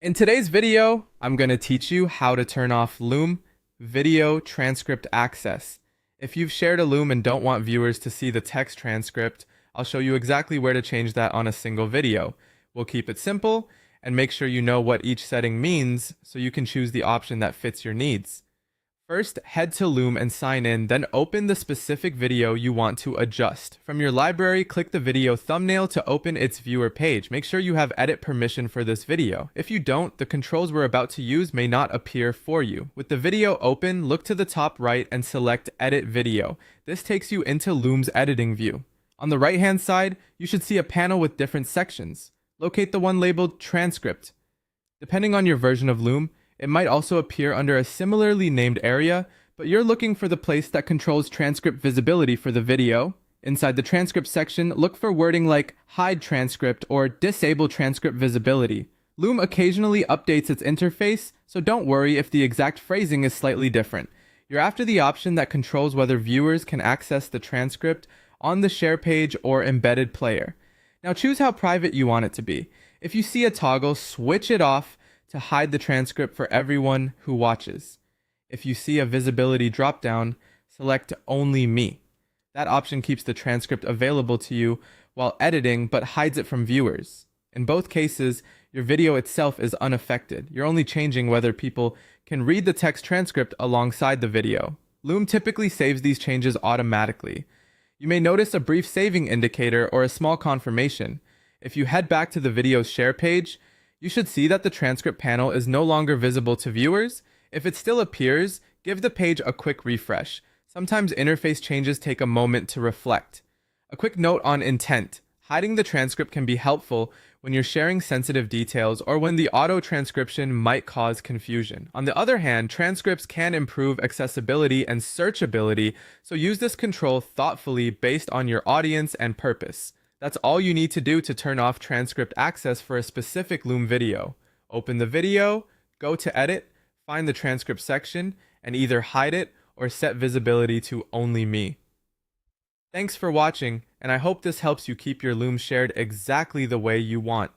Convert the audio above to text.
In today's video, I'm going to teach you how to turn off Loom video transcript access. If you've shared a Loom and don't want viewers to see the text transcript, I'll show you exactly where to change that on a single video. We'll keep it simple and make sure you know what each setting means so you can choose the option that fits your needs. First, head to Loom and sign in, then open the specific video you want to adjust. From your library, click the video thumbnail to open its viewer page. Make sure you have edit permission for this video. If you don't, the controls we're about to use may not appear for you. With the video open, look to the top right and select Edit Video. This takes you into Loom's editing view. On the right-hand side, you should see a panel with different sections. Locate the one labeled Transcript. Depending on your version of Loom, it might also appear under a similarly named area, but you're looking for the place that controls transcript visibility for the video. Inside the transcript section, look for wording like hide transcript or disable transcript visibility. Loom occasionally updates its interface, so don't worry if the exact phrasing is slightly different. You're after the option that controls whether viewers can access the transcript on the share page or embedded player. Now choose how private you want it to be. If you see a toggle, switch it off to hide the transcript for everyone who watches. If you see a visibility dropdown, select Only Me. That option keeps the transcript available to you while editing but hides it from viewers. In both cases, your video itself is unaffected. You're only changing whether people can read the text transcript alongside the video. Loom typically saves these changes automatically. You may notice a brief saving indicator or a small confirmation. If you head back to the video's share page, you should see that the transcript panel is no longer visible to viewers. If it still appears, give the page a quick refresh. Sometimes interface changes take a moment to reflect. A quick note on intent. Hiding the transcript can be helpful when you're sharing sensitive details or when the auto transcription might cause confusion. On the other hand, transcripts can improve accessibility and searchability, so use this control thoughtfully based on your audience and purpose. That's all you need to do to turn off transcript access for a specific Loom video. Open the video, go to Edit, find the transcript section, and either hide it or set visibility to Only Me. Thanks for watching, and I hope this helps you keep your Loom shared exactly the way you want.